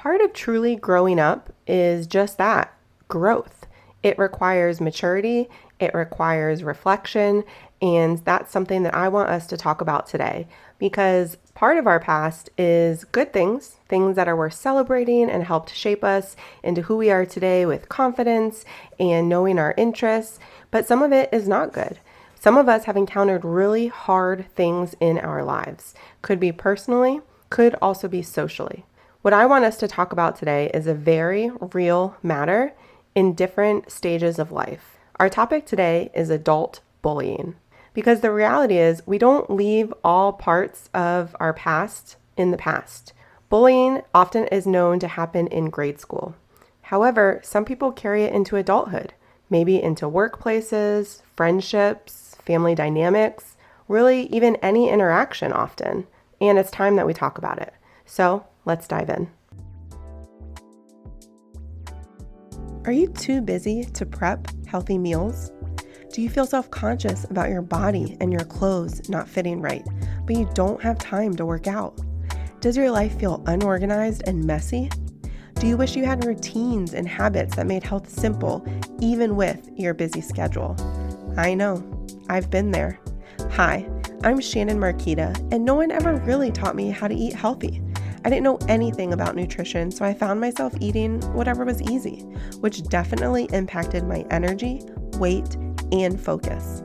part of truly growing up is just that, growth. It requires maturity, it requires reflection, and that's something that I want us to talk about today because part of our past is good things, things that are worth celebrating and helped shape us into who we are today with confidence and knowing our interests, but some of it is not good. Some of us have encountered really hard things in our lives. Could be personally, could also be socially. What I want us to talk about today is a very real matter in different stages of life. Our topic today is adult bullying, because the reality is we don't leave all parts of our past in the past. Bullying often is known to happen in grade school. However, some people carry it into adulthood, maybe into workplaces, friendships, family dynamics, really even any interaction often. And it's time that we talk about it. So let's dive in. Are you too busy to prep healthy meals? Do you feel self-conscious about your body and your clothes not fitting right, but you don't have time to work out? Does your life feel unorganized and messy? Do you wish you had routines and habits that made health simple, even with your busy schedule? I know, I've been there. Hi, I'm Shannon Marquita, and no one ever really taught me how to eat healthy. I didn't know anything about nutrition, so I found myself eating whatever was easy, which definitely impacted my energy, weight, and focus.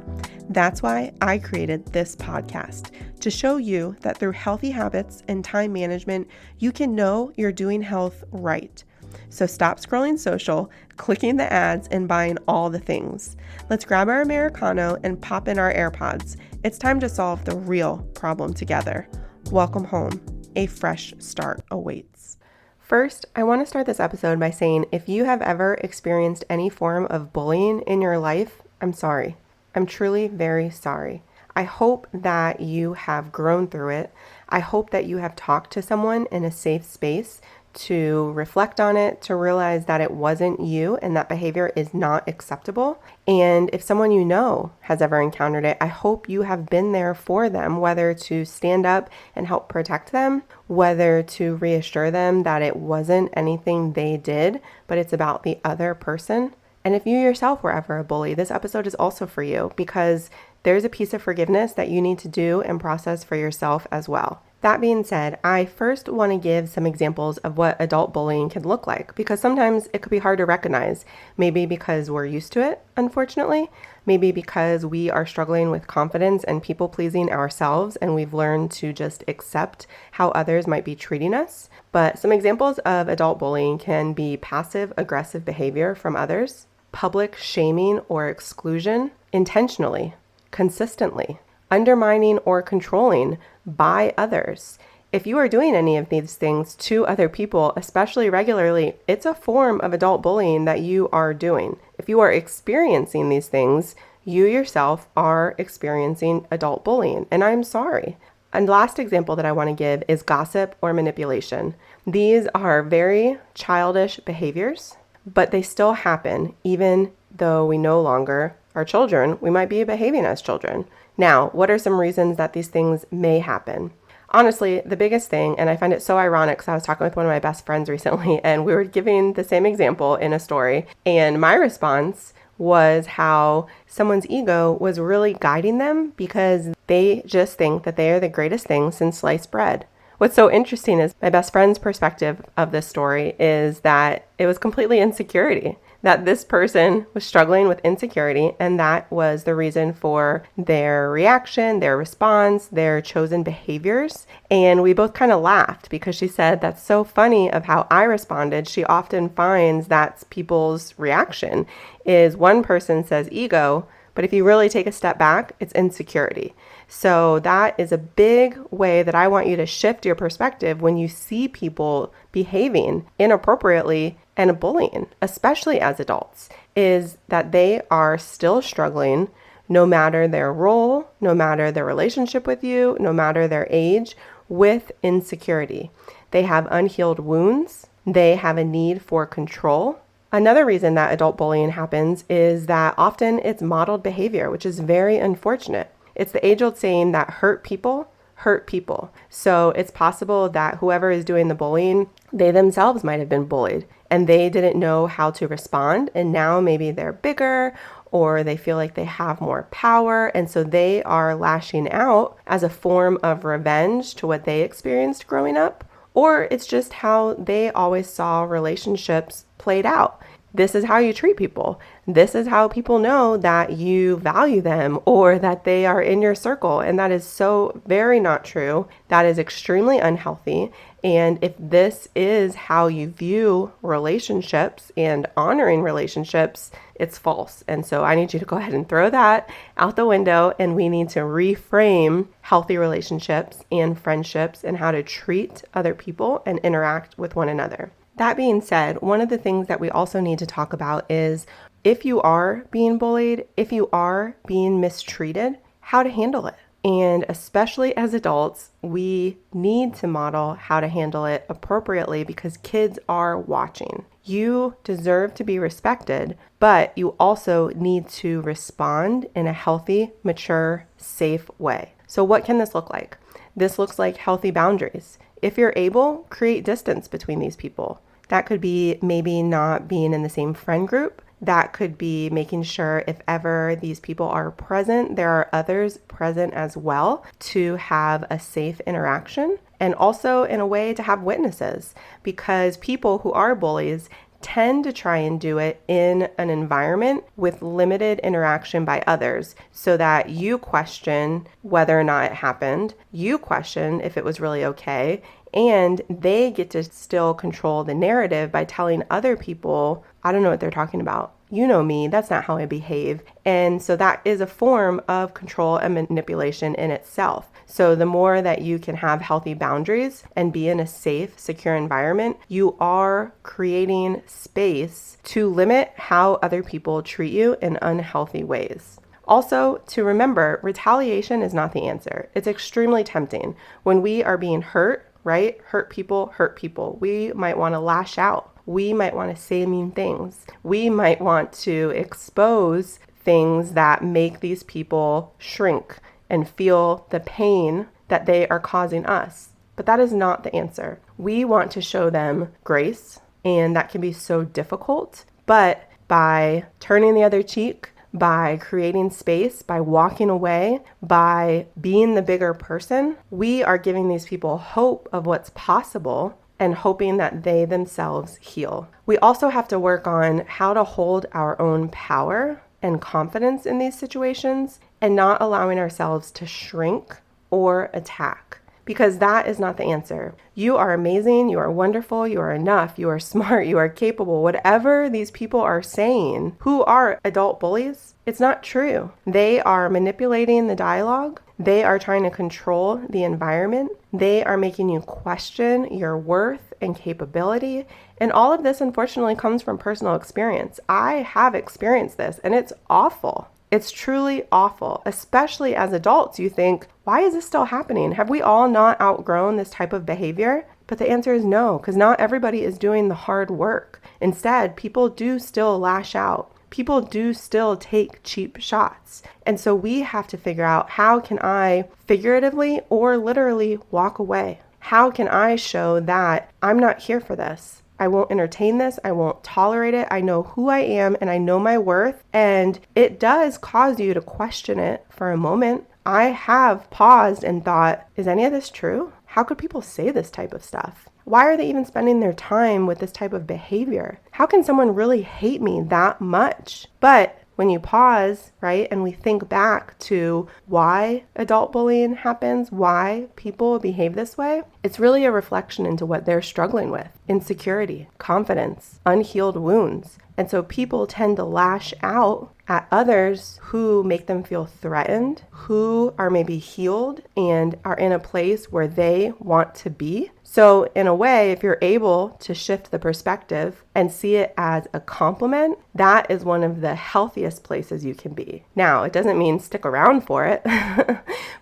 That's why I created this podcast, to show you that through healthy habits and time management, you can know you're doing health right. So stop scrolling social, clicking the ads, and buying all the things. Let's grab our Americano and pop in our AirPods. It's time to solve the real problem together. Welcome home. A fresh start awaits. First, I want to start this episode by saying if you have ever experienced any form of bullying in your life, I'm sorry. I'm truly very sorry. I hope that you have grown through it. I hope that you have talked to someone in a safe space to reflect on it, to realize that it wasn't you and that behavior is not acceptable. And if someone you know has ever encountered it, I hope you have been there for them, whether to stand up and help protect them, whether to reassure them that it wasn't anything they did, but it's about the other person. And if you yourself were ever a bully, this episode is also for you because there's a piece of forgiveness that you need to do and process for yourself as well. That being said, I first want to give some examples of what adult bullying can look like because sometimes it could be hard to recognize, maybe because we're used to it, unfortunately, maybe because we are struggling with confidence and people pleasing ourselves and we've learned to just accept how others might be treating us. But some examples of adult bullying can be passive aggressive behavior from others, public shaming or exclusion, intentionally, consistently, undermining or controlling by others. If you are doing any of these things to other people, especially regularly, it's a form of adult bullying that you are doing. If you are experiencing these things, you yourself are experiencing adult bullying, and I'm sorry. And last example that I want to give is gossip or manipulation. These are very childish behaviors, but they still happen even though we no longer are children. We might be behaving as children. Now, what are some reasons that these things may happen? Honestly, the biggest thing, and I find it so ironic because I was talking with one of my best friends recently and we were giving the same example in a story, and my response was how someone's ego was really guiding them because they just think that they are the greatest thing since sliced bread. What's so interesting is my best friend's perspective of this story is that it was completely insecurity, that this person was struggling with insecurity, and that was the reason for their reaction, their response, their chosen behaviors. And we both kind of laughed because she said, that's so funny of how I responded. She often finds that's people's reaction is one person says ego, but if you really take a step back, it's insecurity. So that is a big way that I want you to shift your perspective when you see people behaving inappropriately and bullying, especially as adults, is that they are still struggling no matter their role, no matter their relationship with you, no matter their age, with insecurity. They have unhealed wounds. They have a need for control. Another reason that adult bullying happens is that often it's modeled behavior, which is very unfortunate. It's the age-old saying that hurt people hurt people. So it's possible that whoever is doing the bullying, they themselves might have been bullied and they didn't know how to respond. And now maybe they're bigger or they feel like they have more power. And so they are lashing out as a form of revenge to what they experienced growing up. Or it's just how they always saw relationships played out. This is how you treat people. This is how people know that you value them or that they are in your circle. And that is so very not true. That is extremely unhealthy. And if this is how you view relationships and honoring relationships, it's false. And so I need you to go ahead and throw that out the window, and we need to reframe healthy relationships and friendships and how to treat other people and interact with one another. That being said, one of the things that we also need to talk about is if you are being bullied, if you are being mistreated, how to handle it. And especially as adults, we need to model how to handle it appropriately because kids are watching. You deserve to be respected, but you also need to respond in a healthy, mature, safe way. So what can this look like? This looks like healthy boundaries. If you're able, create distance between these people. That could be maybe not being in the same friend group. That could be making sure if ever these people are present, there are others present as well to have a safe interaction. And also in a way to have witnesses, because people who are bullies tend to try and do it in an environment with limited interaction by others so that you question whether or not it happened, you question if it was really okay, and they get to still control the narrative by telling other people, I don't know what they're talking about. You know me, that's not how I behave. And so that is a form of control and manipulation in itself. So the more that you can have healthy boundaries and be in a safe, secure environment, you are creating space to limit how other people treat you in unhealthy ways. Also, to remember, retaliation is not the answer. It's extremely tempting. When we are being hurt, right? Hurt people. We might want to lash out. We might want to say mean things. We might want to expose things that make these people shrink and feel the pain that they are causing us. But that is not the answer. We want to show them grace, and that can be so difficult. But by turning the other cheek, by creating space, by walking away, by being the bigger person, we are giving these people hope of what's possible and hoping that they themselves heal. We also have to work on how to hold our own power and confidence in these situations and not allowing ourselves to shrink or attack, because that is not the answer. You are amazing, you are wonderful, you are enough, you are smart, you are capable. Whatever these people are saying, who are adult bullies, it's not true. They are manipulating the dialogue. They are trying to control the environment. They are making you question your worth and capability. And all of this, unfortunately, comes from personal experience. I have experienced this, and it's awful. It's truly awful, especially as adults. You think, why is this still happening? Have we all not outgrown this type of behavior? But the answer is no, because not everybody is doing the hard work. Instead, people do still lash out. People do still take cheap shots. And so we have to figure out, how can I figuratively or literally walk away? How can I show that I'm not here for this? I won't entertain this. I won't tolerate it. I know who I am and I know my worth. And it does cause you to question it for a moment. I have paused and thought, is any of this true? How could people say this type of stuff? Why are they even spending their time with this type of behavior? How can someone really hate me that much? But when you pause, right, and we think back to why adult bullying happens, why people behave this way, it's really a reflection into what they're struggling with: insecurity, confidence, unhealed wounds. And so people tend to lash out at others who make them feel threatened, who are maybe healed and are in a place where they want to be. So in a way, if you're able to shift the perspective and see it as a compliment, that is one of the healthiest places you can be. Now, it doesn't mean stick around for it,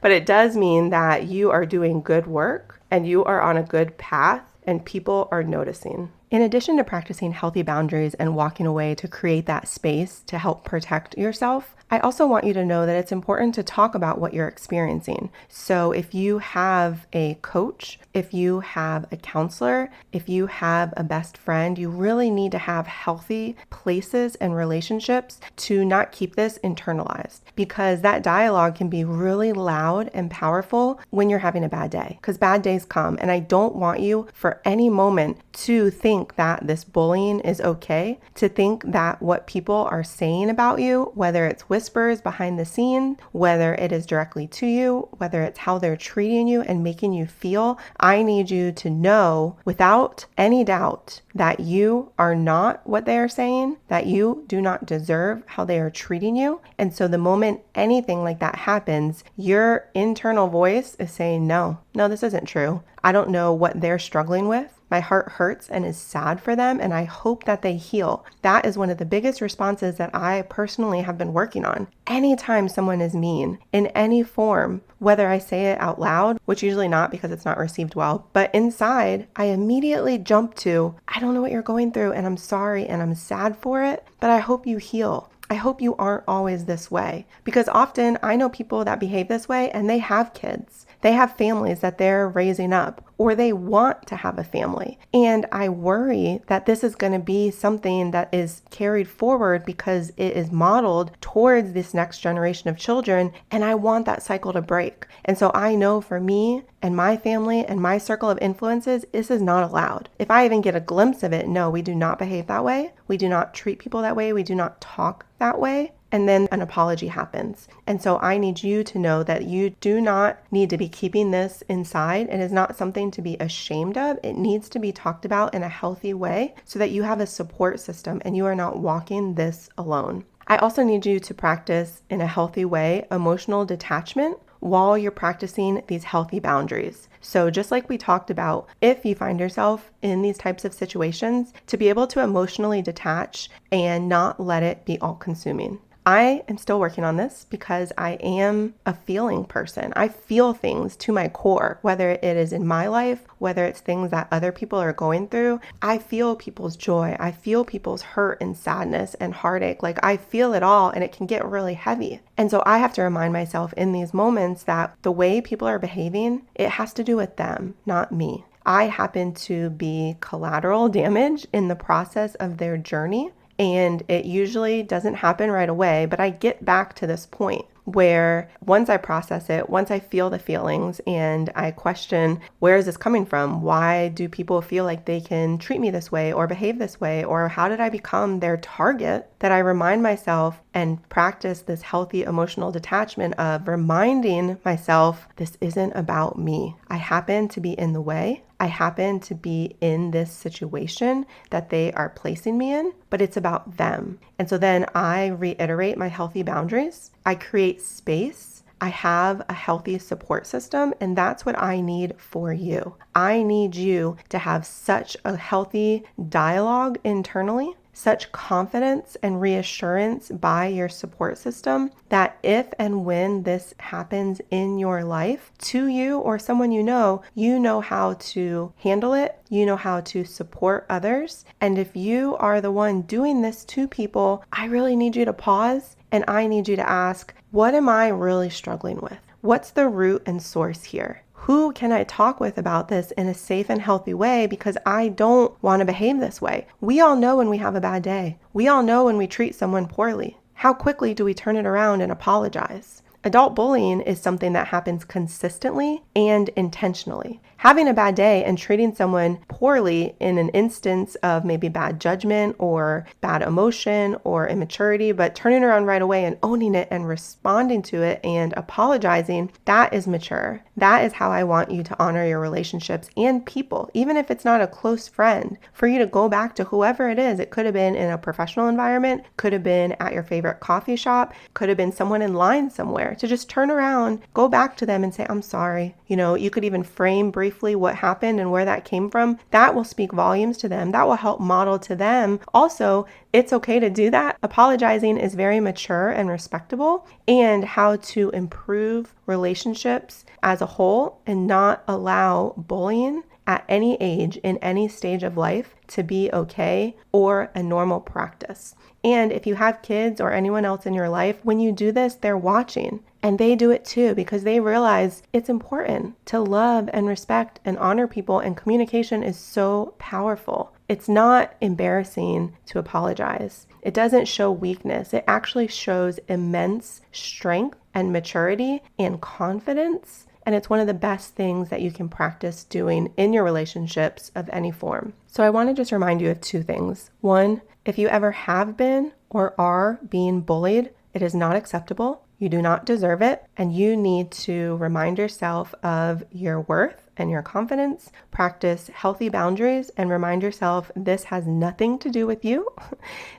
but it does mean that you are doing good work and you are on a good path and people are noticing. In addition to practicing healthy boundaries and walking away to create that space to help protect yourself, I also want you to know that it's important to talk about what you're experiencing. So if you have a coach, if you have a counselor, if you have a best friend, you really need to have healthy places and relationships to not keep this internalized, because that dialogue can be really loud and powerful when you're having a bad day, because bad days come. And I don't want you for any moment to think that this bullying is okay, to think that what people are saying about you, whether it's whispers behind the scene, whether it is directly to you, whether it's how they're treating you and making you feel, I need you to know without any doubt that you are not what they are saying, that you do not deserve how they are treating you. And so the moment anything like that happens, your internal voice is saying, no, this isn't true. I don't know what they're struggling with. My heart hurts and is sad for them, and I hope that they heal. That is one of the biggest responses that I personally have been working on. Anytime someone is mean in any form, whether I say it out loud, which usually not because it's not received well, but inside, I immediately jump to, I don't know what you're going through, and I'm sorry, and I'm sad for it, but I hope you heal. I hope you aren't always this way, because often I know people that behave this way and they have kids. They have families that they're raising up, or they want to have a family. And I worry that this is going to be something that is carried forward because it is modeled towards this next generation of children. And I want that cycle to break. And so I know for me and my family and my circle of influences, this is not allowed. If I even get a glimpse of it, no, we do not behave that way. We do not treat people that way. We do not talk that way. And then an apology happens. And so I need you to know that you do not need to be keeping this inside. It is not something to be ashamed of. It needs to be talked about in a healthy way so that you have a support system and you are not walking this alone. I also need you to practice in a healthy way emotional detachment while you're practicing these healthy boundaries. So just like we talked about, if you find yourself in these types of situations, to be able to emotionally detach and not let it be all consuming. I am still working on this because I am a feeling person. I feel things to my core, whether it is in my life, whether it's things that other people are going through. I feel people's joy. I feel people's hurt and sadness and heartache. Like I feel it all, and it can get really heavy. And so I have to remind myself in these moments that the way people are behaving, it has to do with them, not me. I happen to be collateral damage in the process of their journey. And it usually doesn't happen right away, but I get back to this point where once I process it, once I feel the feelings and I question, where is this coming from? Why do people feel like they can treat me this way or behave this way? Or how did I become their target? That I remind myself and practice this healthy emotional detachment of reminding myself, this isn't about me. I happen to be in the way. I happen to be in this situation that they are placing me in, but it's about them. And so then I reiterate my healthy boundaries. I create space. I have a healthy support system, and that's what I need for you. I need you to have such a healthy dialogue internally, such confidence and reassurance by your support system that if and when this happens in your life to you or someone you know how to handle it, you know how to support others. And if you are the one doing this to people, I really need you to pause and I need you to ask, what am I really struggling with? What's the root and source here? Who can I talk with about this in a safe and healthy way, because I don't want to behave this way? We all know when we have a bad day. We all know when we treat someone poorly. How quickly do we turn it around and apologize? Adult bullying is something that happens consistently and intentionally. Having a bad day and treating someone poorly in an instance of maybe bad judgment or bad emotion or immaturity, but turning around right away and owning it and responding to it and apologizing, that is mature. That is how I want you to honor your relationships and people, even if it's not a close friend, for you to go back to whoever it is. It could have been in a professional environment, could have been at your favorite coffee shop, could have been someone in line somewhere, to just turn around, go back to them and say, I'm sorry. You could even frame briefly what happened and where that came from. That will speak volumes to them. That will help model to them. Also, it's okay to do that. Apologizing is very mature and respectable, and how to improve relationships as a whole and not allow bullying at any age, in any stage of life, to be okay or a normal practice. And if you have kids or anyone else in your life, when you do this, they're watching. And they do it too because they realize it's important to love and respect and honor people, and communication is so powerful. It's not embarrassing to apologize. It doesn't show weakness. It actually shows immense strength and maturity and confidence. And it's one of the best things that you can practice doing in your relationships of any form. So I want to just remind you of two things. One, if you ever have been or are being bullied, it is not acceptable. You do not deserve it, and you need to remind yourself of your worth and your confidence. Practice healthy boundaries and remind yourself this has nothing to do with you.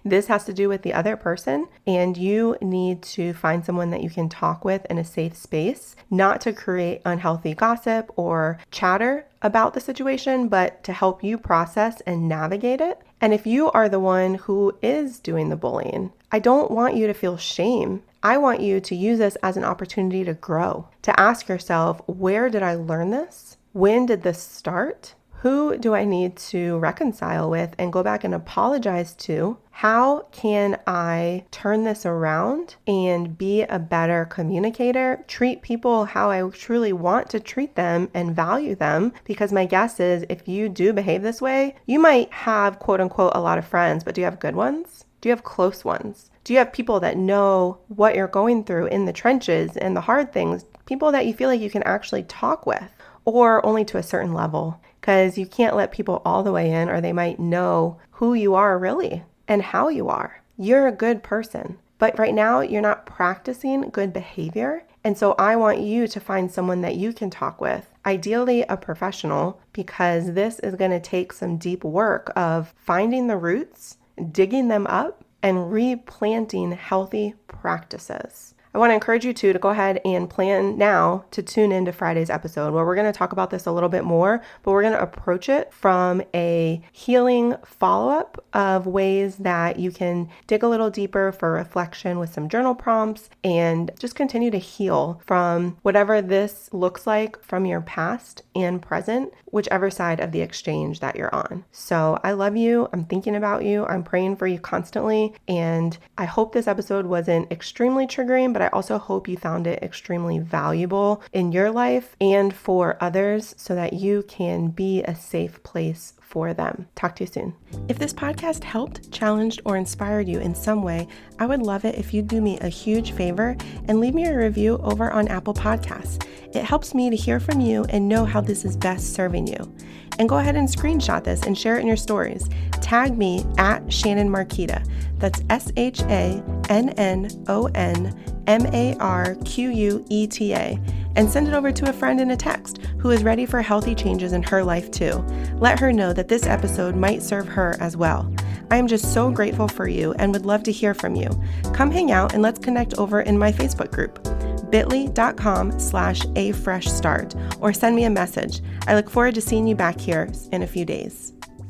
This has to do with the other person, and you need to find someone that you can talk with in a safe space, not to create unhealthy gossip or chatter about the situation, but to help you process and navigate it. And if you are the one who is doing the bullying, I don't want you to feel shame. I want you to use this as an opportunity to grow, to ask yourself, where did I learn this? When did this start? Who do I need to reconcile with and go back and apologize to? How can I turn this around and be a better communicator? Treat people how I truly want to treat them and value them. Because my guess is if you do behave this way, you might have quote unquote a lot of friends, but do you have good ones? Do you have close ones? Do you have people that know what you're going through in the trenches and the hard things? People that you feel like you can actually talk with, or only to a certain level? Because you can't let people all the way in, or they might know who you are really and how you are. You're a good person, but right now you're not practicing good behavior. And so I want you to find someone that you can talk with, ideally a professional, because this is going to take some deep work of finding the roots, digging them up, and replanting healthy practices. I want to encourage you to go ahead and plan now to tune into Friday's episode, where we're going to talk about this a little bit more, but we're going to approach it from a healing follow-up of ways that you can dig a little deeper for reflection with some journal prompts and just continue to heal from whatever this looks like from your past and present, whichever side of the exchange that you're on. So I love you. I'm thinking about you. I'm praying for you constantly. And I hope this episode wasn't extremely triggering, but I also hope you found it extremely valuable in your life and for others so that you can be a safe place for them. Talk to you soon. If this podcast helped, challenged, or inspired you in some way, I would love it if you'd do me a huge favor and leave me a review over on Apple Podcasts. It helps me to hear from you and know how this is best serving you. And go ahead and screenshot this and share it in your stories. Tag me at Shannon Marquita. That's ShannonMarqueta. And send it over to a friend in a text who is ready for healthy changes in her life too. Let her know that this episode might serve her as well. I am just so grateful for you and would love to hear from you. Come hang out and let's connect over in my Facebook group, bit.ly.com/afreshstart, or send me a message. I look forward to seeing you back here in a few days.